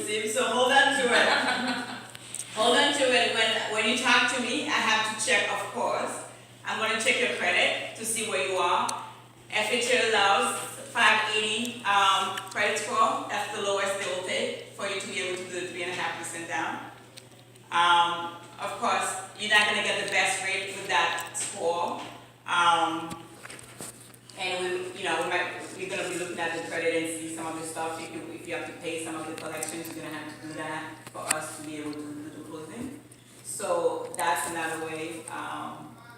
elusive, so hold on to it. Hold on to it. When you talk to me, I have to check, of course. I'm going to check your credit to see where you are. FHA allows 580 credit score. That's the lowest they will take for you to be able to do the 3.5% down. Of course, you're not going to get the best rate with that score. And we're going to be looking at the credit and see some of the stuff. If you have to pay some of the collections, you're going to have to do that for us to be able to do the closing. So that's another way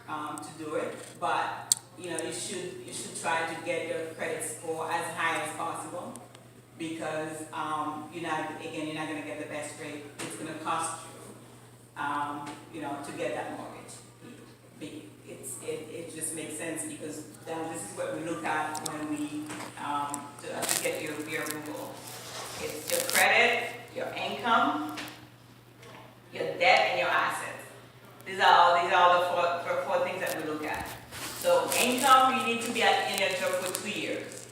to do it. But you should try to get your credit score as high as possible, because you're not going to get the best rate. It's going to cost you, to get that mortgage. It just makes sense, because this is what we look at when we to get your approval. It's your credit, your income, your debt, and your assets. These are the four things that we look at. So income, you need to be in your job for 2 years.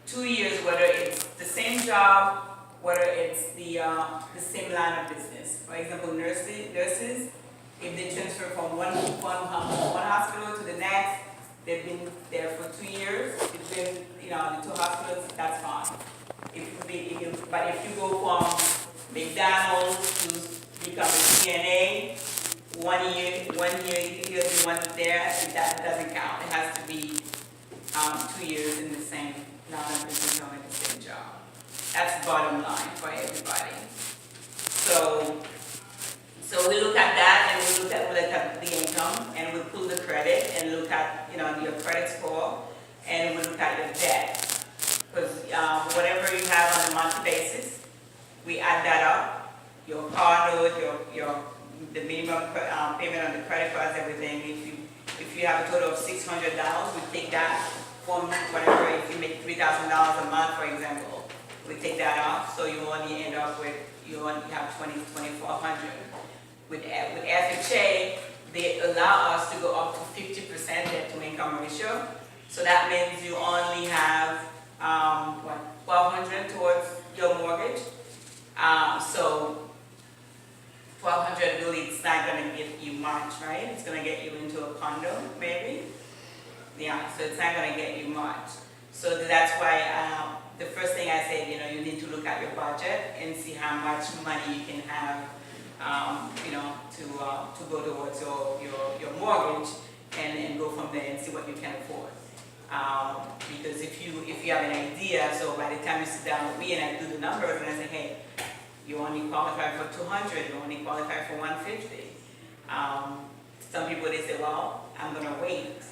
2 years, whether it's the same job, whether it's the same line of business. For example, nurses, if they transfer from one hospital to the next, they've been there for 2 years. It's been the 2 hospitals, that's fine. But if you go from McDonald's to become a CNA, 1 year here, 1 there, that doesn't count. It has to be 2 years in the same line of business or in the same job. That's the bottom line for everybody. So we look at that, and we look at the income, and we pull the credit, and look at your credit score, and we look at your debt, because whatever you have on a monthly basis, we add that up. Your car note, the minimum payment on the credit cards, everything. If you have a total of $600, we take that from whatever. If you make $3,000 a month, for example, we take that off, so you only end up with have $2,400. With FHA, they allow us to go up to 50% debt to income ratio. So that means you only have $1,200 towards your mortgage. So $1,200 really, it's not going to get you much, right? It's going to get you into a condo, maybe. Yeah, so it's not going to get you much. So that's why the first thing I said, you need to look at your budget and see how much money you can have, to go towards your mortgage, and go from there and see what you can afford. Because if you have an idea, so by the time you sit down with me and I do the numbers and I say, hey, you only qualify for 200, you only qualify for 150. Some people, they say, well, I'm going to wait.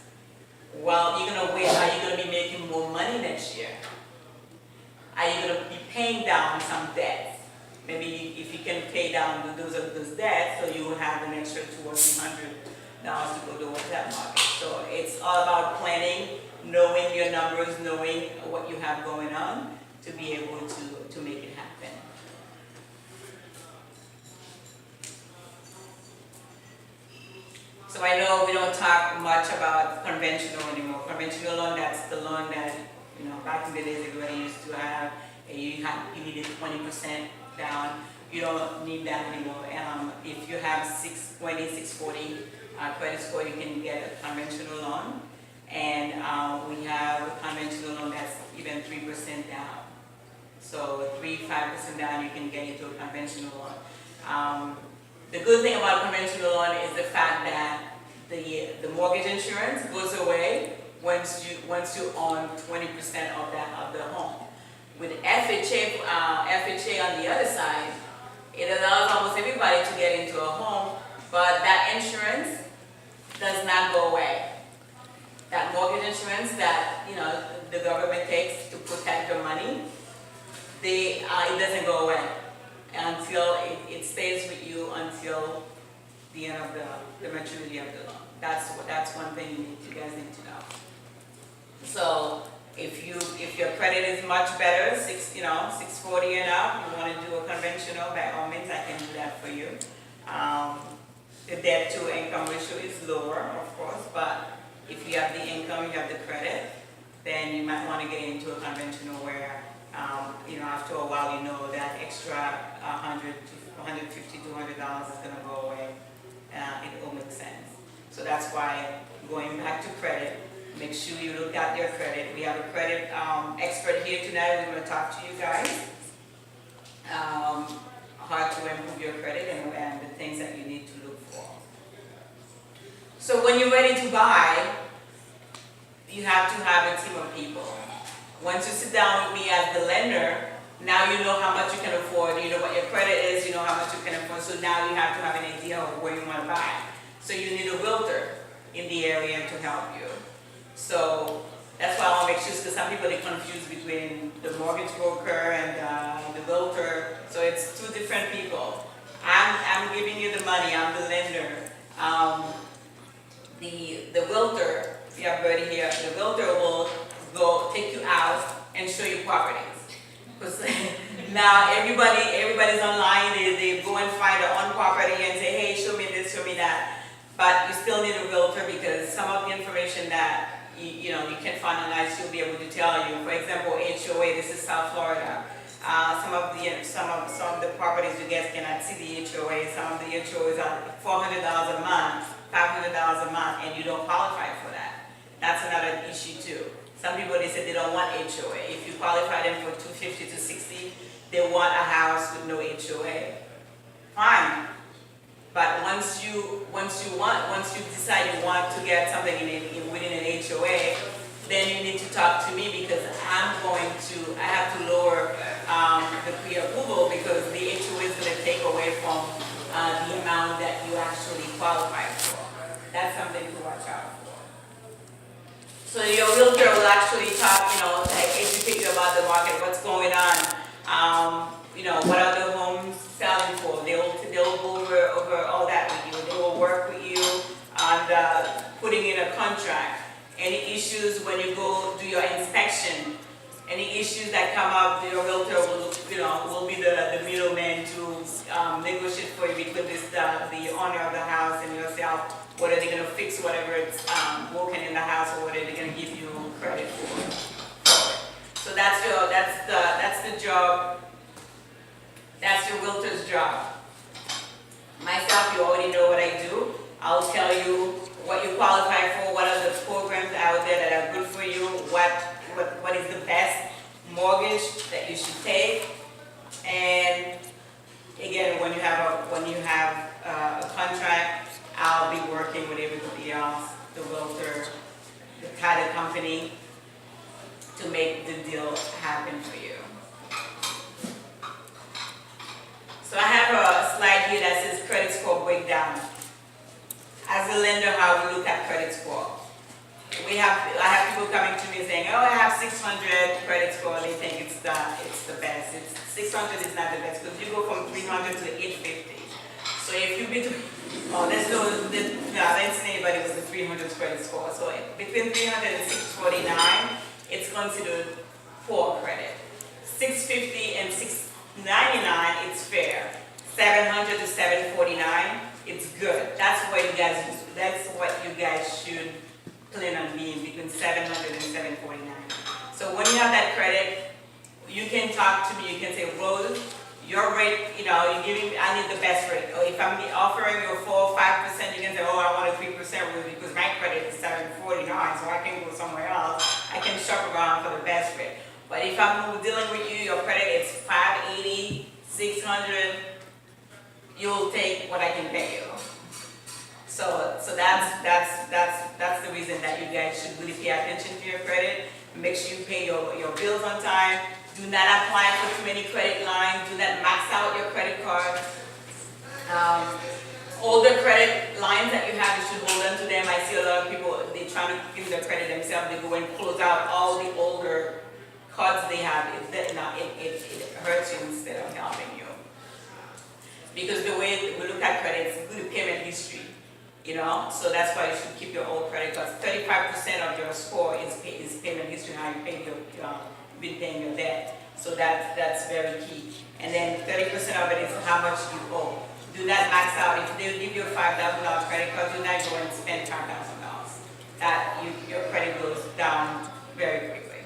Well, you're going to wait. Are you going to be making more money next year? Are you going to be paying down some debts? Maybe if you can pay down those debts, so you will have an extra $200 or $300 to go towards that market. So it's all about planning, knowing your numbers, knowing what you have going on to be able to make it happen. So I know we don't talk much about conventional anymore. Conventional loan, that's the loan that, back in the days everybody used to have. You needed 20% down. You don't need that anymore. If you have 620, 640 credit score, you can get a conventional loan. And we have a conventional loan that's even 3% down. So 5% down, you can get into a conventional loan. The good thing about conventional loan is the fact that the mortgage insurance goes away once you own 20% of the home. With FHA on the other side, it allows almost everybody to get into a home, but that insurance does not go away. That mortgage insurance that the government takes to protect your money, it doesn't go away until it stays with you until the end of the maturity of the loan. That's one thing you guys need to know. So if your credit is much better, 640 and up, you want to do a conventional, by all means I can do that for you. The debt to income ratio is lower, of course, but if you have the income, you have the credit, then you might want to get into a conventional where After a while, you know that extra 100 to 150 $200 is going to go away. It will make sense. So that's why going back to credit, make sure you look at your credit. We have a credit expert here tonight. We're going to talk to you guys how to improve your credit and the things that you need to look for. So when you're ready to buy, you have to have a team of people. Once you sit down with me as the lender, now you know how much you can afford, you know what your credit is, you know how much you can afford, so now you have to have an idea of where you want to buy. So you need a realtor in the area to help you. So that's why I want to make sure, because some people are confused between the mortgage broker and the realtor. So it's two different people. I'm giving you the money, I'm the lender. The realtor, if you have Bertie here, the realtor will go take you out and show you properties. Because now everybody's online, they go and find their own property and say, hey, show me this, show me that. But you still need a realtor, because some of the information that you can find online, she'll be able to tell you. For example, HOA, this is South Florida. Some of the properties you guys cannot see the HOA. Some of the HOAs are $400 a month, $500 a month, and you don't qualify for that. That's another issue too. Some people, they say they don't want HOA. If you qualify them for $250 to $260, they want a house with no HOA. Fine. But once you decide you want to get something within an HOA, then you need to talk to me, because I have to lower the pre-approval, because the HOA is going to take away from the amount that you actually qualify for. That's something to watch out for. So your realtor will actually talk, educate you about the market, what's going on. What are the homes selling for? They'll go over all that with you. They will work with you on putting in a contract. Any issues when you go do your inspection, any issues that come up, your realtor will be the middleman to negotiate for you between the owner of the house and yourself. What are they going to fix, whatever it's broken in the house, or what are they going to give you credit for? So that's the job. That's your realtor's job. Myself, you already know what I do. I'll tell you what you qualify for, what are the programs out there that are good for you, what is the best mortgage that you should take. And again, when you have a contract, I'll be working with everybody else, the realtor, the title company, to make the deal happen for you. So I have a slide here that says credit score breakdown. As a lender, how we look at credit score. I have people coming to me saying, oh, I have 600 credit score. They think it's the best. 600 is not the best, because you go from 300 to 850. So if you let's say anybody with a 300 credit score. So between 300 and 649, it's considered poor credit. 650 and 699, it's fair. 700 to 749, it's good. That's what you guys should plan on being, between 700 and 749. So when you have that credit, you can talk to me. You can say, Rose, your rate, you're giving me, I need the best rate. Or if I'm offering you 4 or 5%, you can say, oh, I want a 3% rate because my credit is 749, so I can go somewhere else. I can shop around for the best rate. But if I'm dealing with you, your credit is 580, 600, you'll take what I can pay you. So that's the reason that you guys should really pay attention to your credit. Make sure you pay your bills on time. Do not apply for too many credit lines. Do not max out your credit card. All the credit lines that you have, you should hold on to them. I see a lot of people, they try to give their credit themselves. They go and close out all the older cards they have. It hurts you instead of helping you. Because the way we look at credit, it's good payment history. So that's why you should keep your old credit cards. 35% of your score is payment history, how you pay been paying your debt. So that's very key. And then 30% of it is how much you owe. Do not max out. If they give you a $5,000 credit card, do not go and spend $5,000. Your credit goes down very quickly.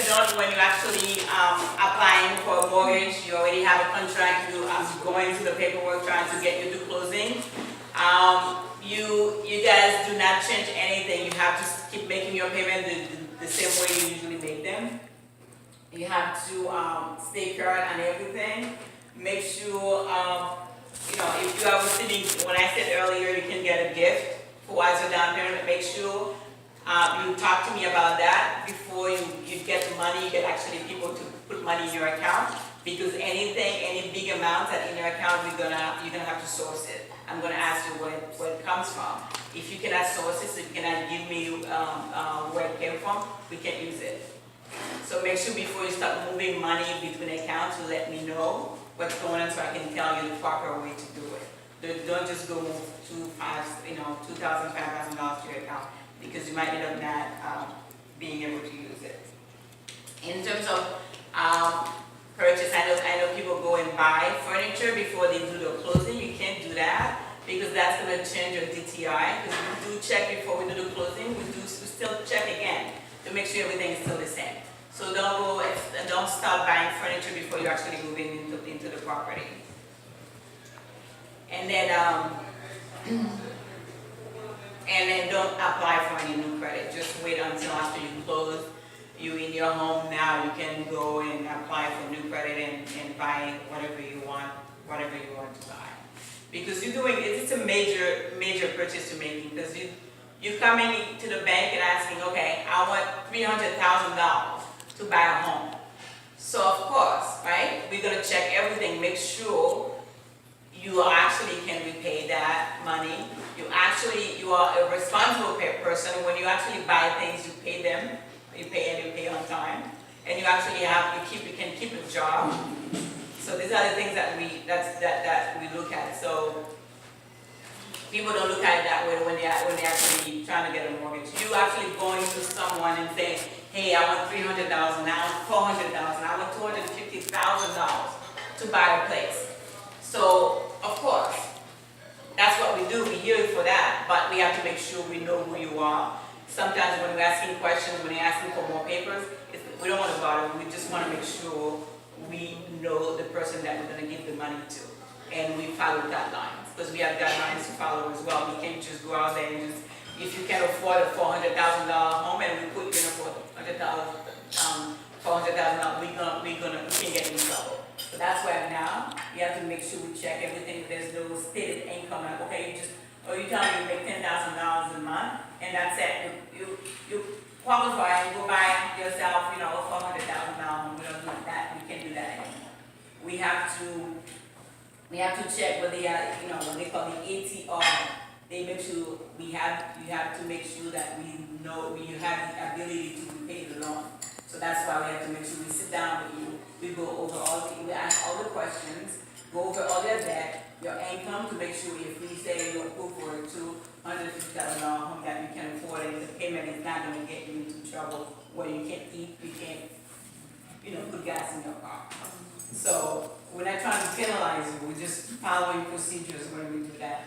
note when you're actually applying for a mortgage, you already have a contract, you are going through the paperwork trying to get you to closing. You guys do not change anything. You have to keep making your payment the same way you usually make them. You have to stay current on everything. Make sure, if you are receiving, when I said earlier, you can get a gift for as a down payment, make sure you talk to me about that before you get the money. You get actually people to put money in your account, because any big amount that's in your account, you're gonna have to source it. I'm gonna ask you where it comes from. If you cannot source it, so you cannot give me where it came from, we can't use it. So make sure before you start moving money between accounts, you let me know what's going on so I can tell you the proper way to do it. Don't just go move $2,000, $5,000 to your account, because you might end up not being able to use it. In terms of purchase, I know people go and buy furniture before they do the closing. You can't do that, because that's going to change your DTI. Because we do check before we do the closing. We still check again to make sure everything is still the same. So don't start buying furniture before you're actually moving into the property. And then don't apply for any new credit. Just wait until after you close. You're in your home now, you can go and apply for new credit and buy whatever you want to buy. Because it's a major purchase you're making, because you're coming to the bank and asking, okay, I want $300,000 to buy a home. So of course, right, we're gonna check everything, make sure you actually can repay that money. You are a responsible person. When you actually buy things, you pay them. You pay on time, and you actually you can keep a job. So these are the things that we look at. So people don't look at it that way when they actually trying to get a mortgage. You actually going to someone and saying, hey, I want $300,000, I want $400,000, I want $250,000 to buy a place. So of course, that's what we do. We're here for that, but we have to make sure we know who you are. Sometimes when we're asking questions, when you're asking for more papers, we don't want to bother. We just want to make sure we know the person that we're going to give the money to, and we follow guidelines, because we have guidelines to follow as well. We can't just go out there and just, if you can afford a $400,000 home and we put you in $400,000, we can get in trouble. So that's why now we have to make sure we check everything. There's no stated income. Like, okay, you tell me you make $10,000 a month, and that's it. You qualify and go buy yourself, a $400,000 home. We don't do that. We can't do that anymore. We have to check what they are, what they call the ATR. They make sure you have to make sure that we know you have the ability to repay the loan. So that's why we have to make sure we sit down with you. We go over we ask all the questions, go over all your debt, your income, to make sure if we say you're approved for a $250,000 home that you can afford it, the payment is not going to get you into trouble where you can't eat, you can't, put gas in your car. So we're not trying to penalize you, we're just following procedures when we do that.